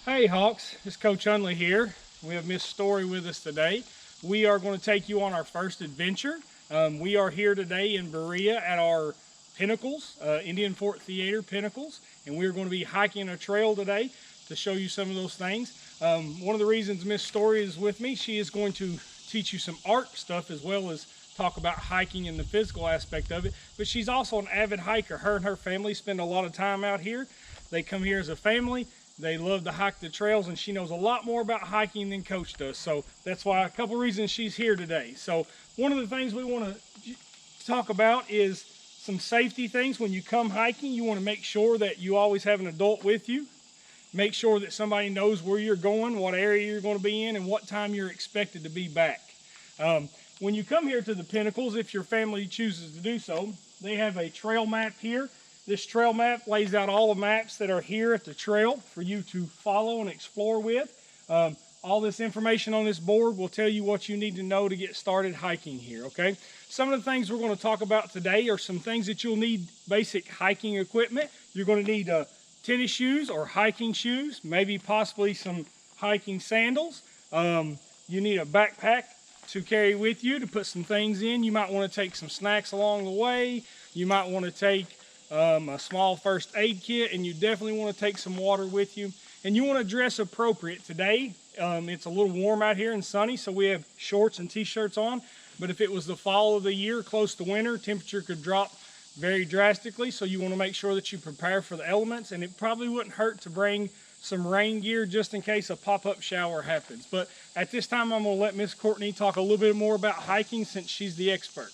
Hey Hawks, it's Coach Hunley here. We have Miss Story with us today. We are going to take you on our first adventure. We are here today in Berea at our Pinnacles, Indian Fort Theater Pinnacles, and we're going to be hiking a trail today to show you some of those things. One of the reasons Miss Story is with me, she is going to teach you some art stuff as well as talk about hiking and the physical aspect of it, but she's also an avid hiker. Her and her family spend a lot of time out here. They come here as a family. They love to hike the trails, and she knows a lot more about hiking than Coach does. So that's why a couple reasons she's here today. So one of the things we want to talk about is some safety things. When you come hiking, you want to make sure that you always have an adult with you. Make sure that somebody knows where you're going, what area you're going to be in, and what time you're expected to be back. When you come here to the Pinnacles, if your family chooses to do so, they have a trail map here. This trail map lays out all the maps that are here at the trail for you to follow and explore with. All this information on this board will tell you what you need to know to get started hiking here, okay? Some of the things we're going to talk about today are some things that you'll need: basic hiking equipment. You're going to need tennis shoes or hiking shoes, maybe possibly some hiking sandals. You need a backpack to carry with you to put some things in. You might want to take some snacks along the way. You might want to take a small first aid kit, and you definitely want to take some water with you. And you want to dress appropriate. Today, it's a little warm out here and sunny, so we have shorts and t-shirts on. But if it was the fall of the year, close to winter, temperature could drop very drastically, so you want to make sure that you prepare for the elements. And it probably wouldn't hurt to bring some rain gear just in case a pop-up shower happens. But at this time, I'm going to let Miss Courtney talk a little bit more about hiking since she's the expert.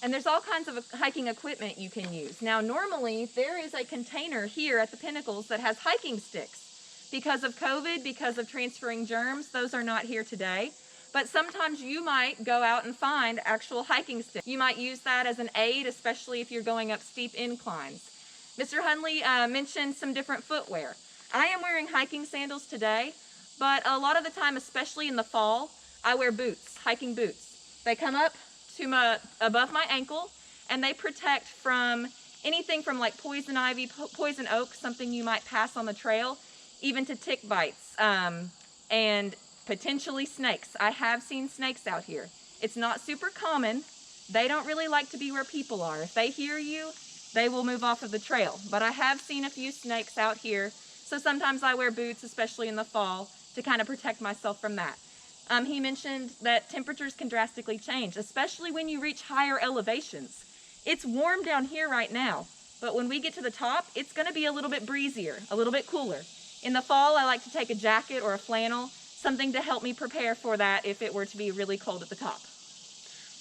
And there's all kinds of hiking equipment you can use. Now, normally there is a container here at the Pinnacles that has hiking sticks. Because of COVID, because of transferring germs, those are not here today. But sometimes you might go out and find actual hiking sticks. You might use that as an aid, especially if you're going up steep inclines. Mr. Hunley mentioned some different footwear. I am wearing hiking sandals today, but a lot of the time, especially in the fall, I wear boots, hiking boots. They come up to above my ankle, and they protect from anything from like poison ivy, poison oak, something you might pass on the trail, even to tick bites, and potentially snakes. I have seen snakes out here. It's not super common. They don't really like to be where people are. If they hear you, they will move off of the trail. But I have seen a few snakes out here, so sometimes I wear boots, especially in the fall, to kind of protect myself from that. He mentioned that temperatures can drastically change, especially when you reach higher elevations. It's warm down here right now, but when we get to the top, it's going to be a little bit breezier, a little bit cooler. In the fall, I like to take a jacket or a flannel, something to help me prepare for that if it were to be really cold at the top.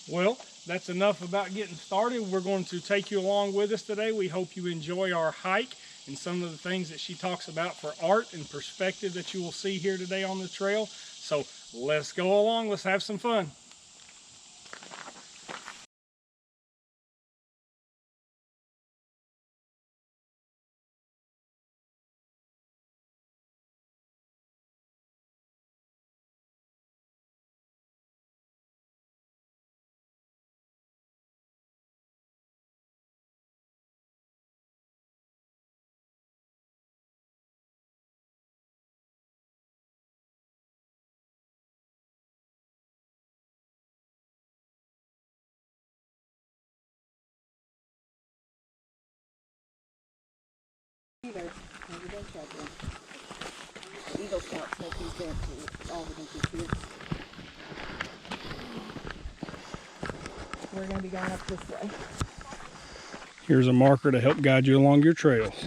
Well, that's enough about getting started. We're going to take you along with us today. We hope you enjoy our hike and some of the things that she talks about for art and perspective that you will see here today on the trail. So let's go along. Let's have some fun. Untitled Chapter. Eagle Scouts make these dances all the kids. We're going to be going up this way. Here's a marker to help guide you along your trails.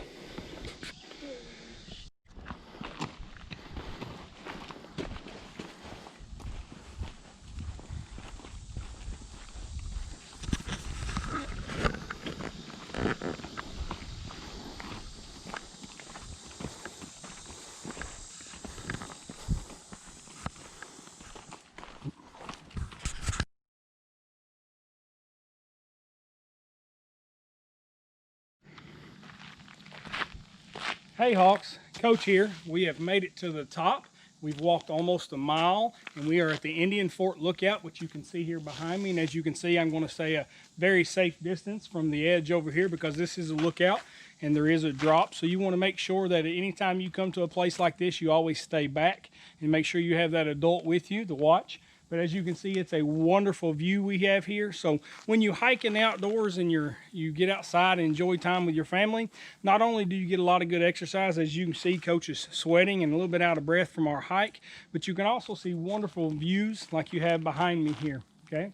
Hey Hawks, Coach here. We have made it to the top. We've walked almost a mile, and we are at the Indian Fort Lookout, which you can see here behind me. And as you can see, I'm going to stay a very safe distance from the edge over here because this is a lookout. and there is a drop. So you want to make sure that anytime you come to a place like this, you always stay back and make sure you have that adult with you to watch. But as you can see, it's a wonderful view we have here. So when you hike in the outdoors and you get outside and enjoy time with your family, not only do you get a lot of good exercise, as you can see, Coach is sweating and a little bit out of breath from our hike, but you can also see wonderful views like you have behind me here, okay?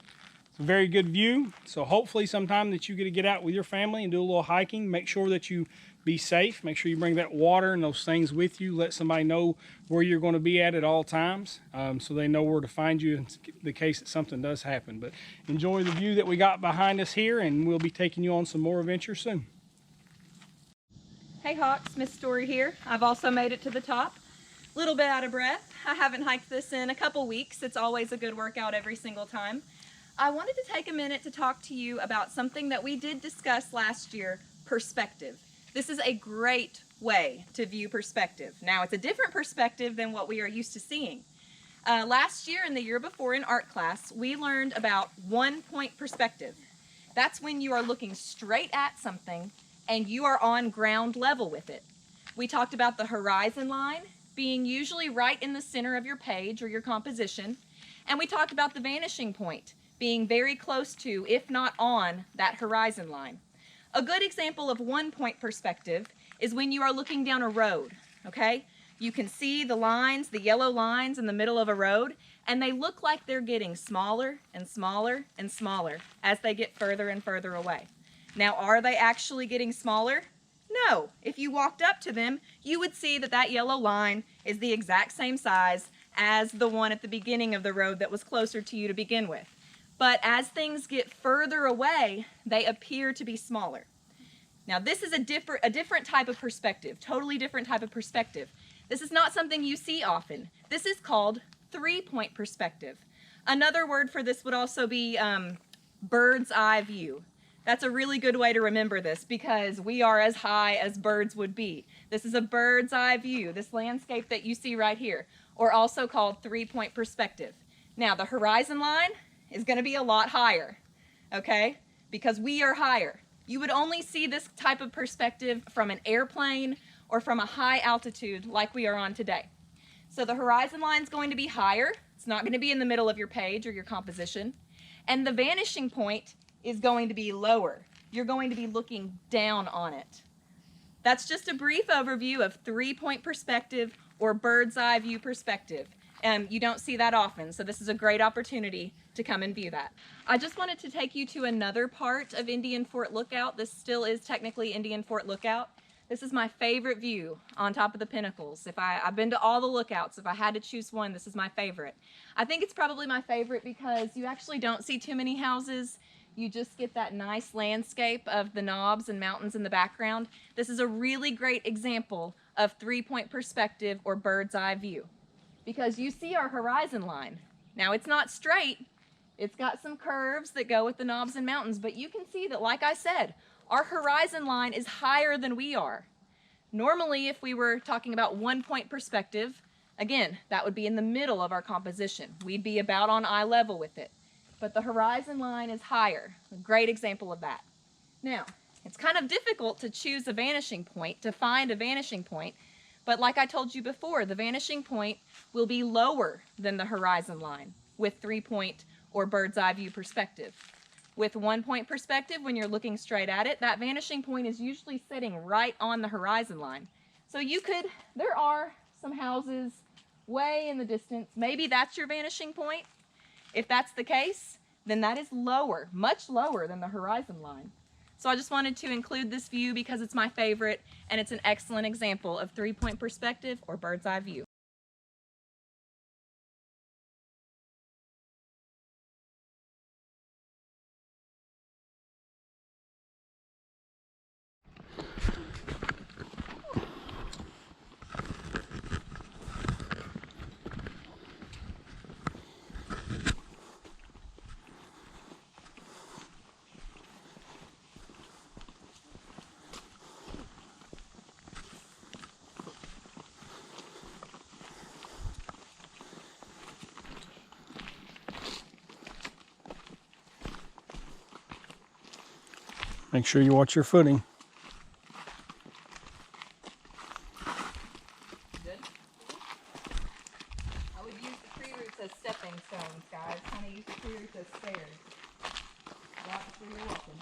It's a very good view. So hopefully sometime that you get to get out with your family and do a little hiking, make sure that you be safe. Make sure you bring that water and those things with you. Let somebody know where you're going to be at all times, so they know where to find you in the case that something does happen. But enjoy the view that we got behind us here, and we'll be taking you on some more adventures soon. Hey Hawks, Miss Story here. I've also made it to the top. A little bit out of breath. I haven't hiked this in a couple weeks. It's always a good workout every single time. I wanted to take a minute to talk to you about something that we did discuss last year, perspective. This is a great way to view perspective. Now, it's a different perspective than what we are used to seeing. Last year and the year before in art class, we learned about 1-point perspective. That's when you are looking straight at something and you are on ground level with it. We talked about the horizon line being usually right in the center of your page or your composition, and we talked about the vanishing point being very close to, if not on, that horizon line. A good example of 1-point perspective is when you are looking down a road, okay? You can see the lines, the yellow lines in the middle of a road, and they look like they're getting smaller and smaller and smaller as they get further and further away. Now, are they actually getting smaller? No. If you walked up to them, you would see that that yellow line is the exact same size as the one at the beginning of the road that was closer to you to begin with. But as things get further away, they appear to be smaller. Now, this is a different type of perspective, totally different type of perspective. This is not something you see often. This is called 3-point perspective. Another word for this would also be bird's eye view. That's a really good way to remember this because we are as high as birds would be. This is a bird's eye view, this landscape that you see right here, or also called 3-point perspective. Now, the horizon line is going to be a lot higher, okay? Because we are higher. You would only see this type of perspective from an airplane or from a high altitude like we are on today. So the horizon line is going to be higher. It's not going to be in the middle of your page or your composition. And the vanishing point is going to be lower. You're going to be looking down on it. That's just a brief overview of 3-point perspective or bird's eye view perspective. You don't see that often, so this is a great opportunity to come and view that. I just wanted to take you to another part of Indian Fort Lookout. This still is technically Indian Fort Lookout. This is my favorite view on top of the pinnacles. I've been to all the lookouts. If I had to choose one, this is my favorite. I think it's probably my favorite because you actually don't see too many houses. You just get that nice landscape of the knobs and mountains in the background. This is a really great example of 3-point perspective or bird's eye view because you see our horizon line. Now, it's not straight. It's got some curves that go with the knobs and mountains, but you can see that, like I said, our horizon line is higher than we are. Normally, if we were talking about 1-point perspective, again, that would be in the middle of our composition. We'd be about on eye level with it. But the horizon line is higher. A great example of that. Now, it's kind of difficult to choose a vanishing point, to find a vanishing point, but like I told you before, the vanishing point will be lower than the horizon line with 3-point or bird's eye view perspective. With 1-point perspective, when you're looking straight at it, that vanishing point is usually sitting right on the horizon line. So there are some houses way in the distance. Maybe that's your vanishing point. If that's the case, then that is lower, much lower than the horizon line. So I just wanted to include this view because it's my favorite and it's an excellent example of 3-point perspective or bird's eye view. Make sure you watch your footing. stones, guys. Honey used to clear the stairs. Right before you're walking.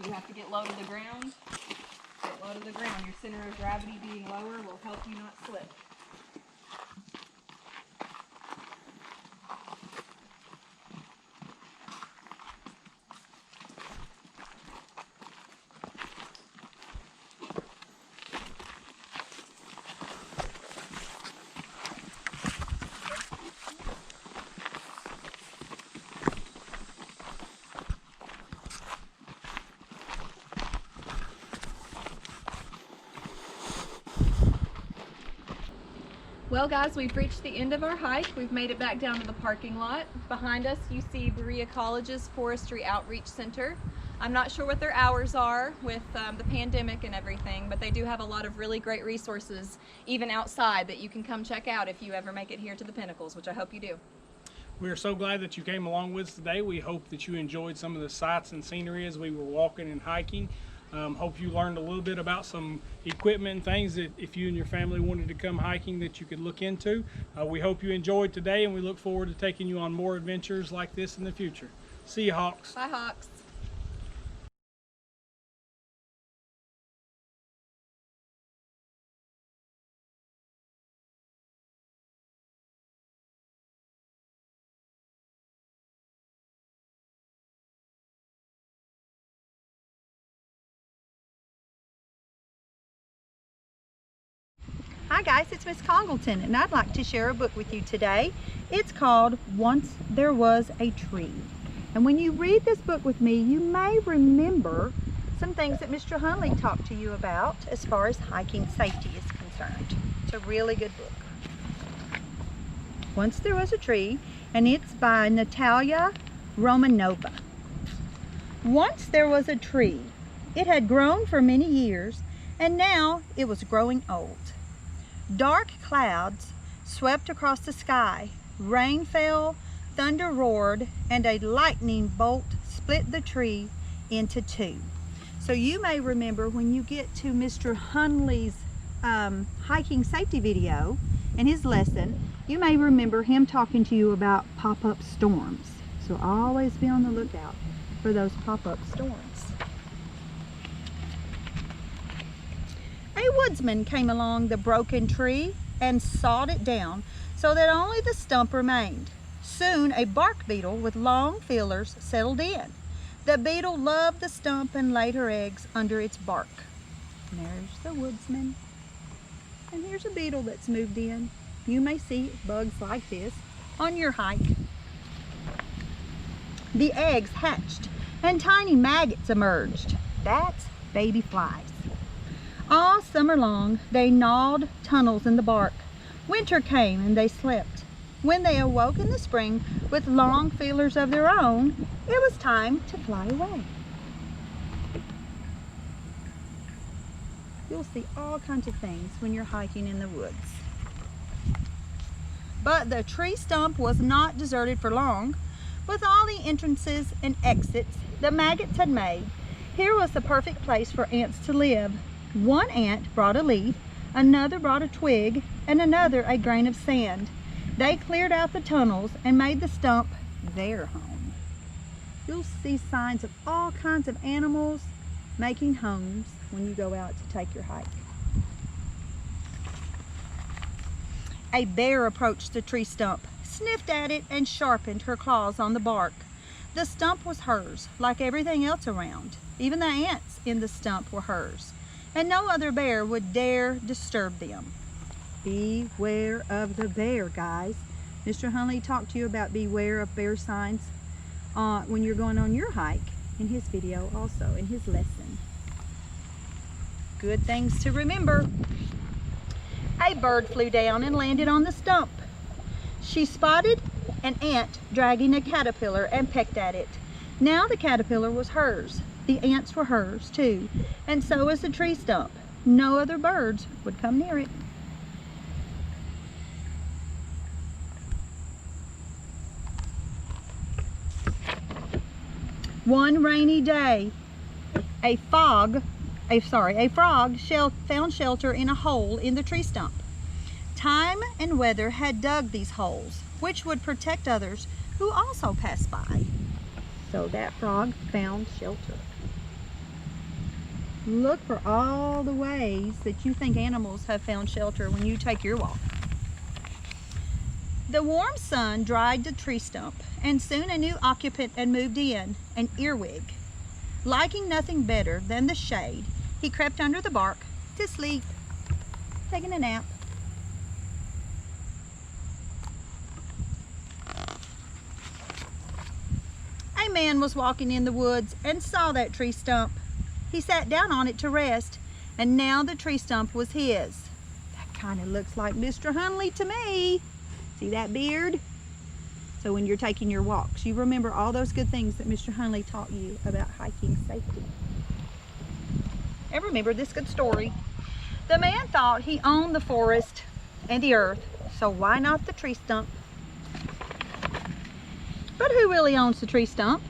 You have to get low to the ground. Get low to the ground. Your center of gravity being lower will help you not slip. Well guys, we've reached the end of our hike. We've made it back down to the parking lot. Behind us you see Berea College's Forestry Outreach Center. I'm not sure what their hours are with the pandemic and everything, but they do have a lot of really great resources even outside that you can come check out if you ever make it here to the Pinnacles, which I hope you do. We are so glad that you came along with us today. We hope that you enjoyed some of the sights and scenery as we were walking and hiking. Hope you learned a little bit about some equipment and things that if you and your family wanted to come hiking that you could look into. We hope you enjoyed today, and we look forward to taking you on more adventures like this in the future. See you, Hawks. Bye, Hawks. Hi guys, it's Miss Congleton, and I'd like to share a book with you today. It's called Once There Was a Tree. And when you read this book with me, you may remember some things that Mr. Hunley talked to you about as far as hiking safety is concerned. It's a really good book. Once There Was a Tree, and it's by Natalia Romanova. Once there was a tree. It had grown for many years, and now it was growing old. Dark clouds swept across the sky, rain fell, thunder roared, and a lightning bolt split the tree into two. So you may remember when you get to Mr. Hunley's hiking safety video and his lesson, you may remember him talking to you about pop-up storms. So always be on the lookout for those pop-up storms. A woodsman came along the broken tree and sawed it down so that only the stump remained. Soon a bark beetle with long feelers settled in. The beetle loved the stump and laid her eggs under its bark. And there's the woodsman. And here's a beetle that's moved in. You may see bugs like this on your hike. The eggs hatched and tiny maggots emerged. That's baby flies. All summer long, they gnawed tunnels in the bark. Winter came and they slept. When they awoke in the spring with long feelers of their own, it was time to fly away. You'll see all kinds of things when you're hiking in the woods. But the tree stump was not deserted for long. With all the entrances and exits the maggots had made, here was the perfect place for ants to live. One ant brought a leaf, another brought a twig, and another a grain of sand. They cleared out the tunnels and made the stump their home. You'll see signs of all kinds of animals making homes when you go out to take your hike. A bear approached the tree stump, sniffed at it, and sharpened her claws on the bark. The stump was hers, like everything else around. Even the ants in the stump were hers, and no other bear would dare disturb them. Beware of the bear, guys. Mr. Hunley talked to you about beware of bear signs when you're going on your hike in his video also, in his lesson. Good things to remember. A bird flew down and landed on the stump. She spotted an ant dragging a caterpillar and pecked at it. Now the caterpillar was hers. The ants were hers too, and so was the tree stump. No other birds would come near it. One rainy day, a fog a frog found shelter in a hole in the tree stump. Time and weather had dug these holes, which would protect others who also passed by. So that frog found shelter. Look for all the ways that you think animals have found shelter when you take your walk. The warm sun dried the tree stump, and soon a new occupant had moved in, an earwig. Liking nothing better than the shade, he crept under the bark to sleep, taking a nap. A man was walking in the woods and saw that tree stump. He sat down on it to rest, and now the tree stump was his. That kind of looks like Mr. Hunley to me. See that beard? So when you're taking your walks, you remember all those good things that Mr. Hunley taught you about hiking safety. And remember this good story. The man thought he owned the forest and the earth, so why not the tree stump? But who really owns the tree stump?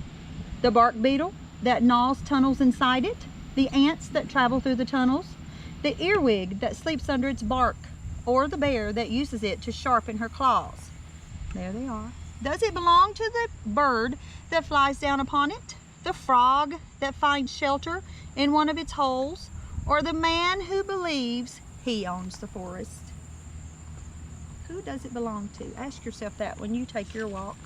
The bark beetle that gnaws tunnels inside it, the ants that travel through the tunnels, the earwig that sleeps under its bark, or the bear that uses it to sharpen her claws. There they are. Does it belong to the bird that flies down upon it, the frog that finds shelter in one of its holes, or the man who believes he owns the forest? Who does it belong to? Ask yourself that when you take your walk.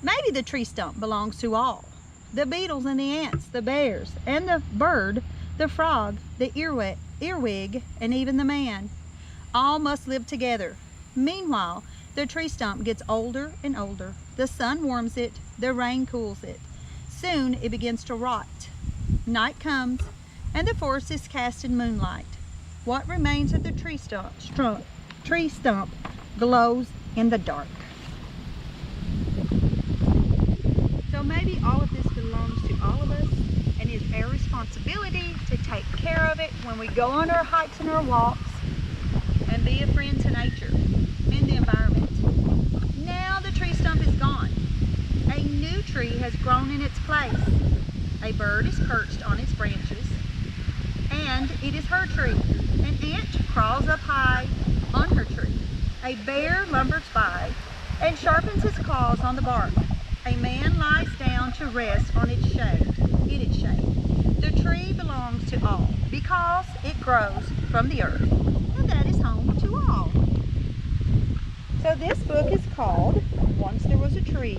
Maybe the tree stump belongs to all. The beetles and the ants, the bears and the bird, the frog, the earwig, and even the man. All must live together. Meanwhile, the tree stump gets older and older. The sun warms it, the rain cools it. Soon it begins to rot. Night comes, and the forest is cast in moonlight. What remains of the tree stump glows in the dark. So maybe all of this belongs to all of us, and it's our responsibility to take care of it when we go on our hikes and our walks and be a friend to nature and the environment. Now the tree stump is gone. A new tree has grown in its place. A bird is perched on its branches, and it is her tree. An ant crawls up high on her tree. A bear lumbers by and sharpens his claws on the bark. A man lies down to rest on its shade, in its shade. The tree belongs to all because it grows from the earth, and that is home to all. So this book is called Once There Was a Tree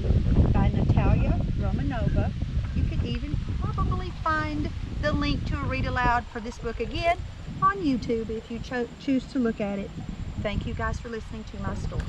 by Natalia Romanova. You can even probably find the link to a read aloud for this book again on YouTube if you choose to look at it. Thank you guys for listening to my story.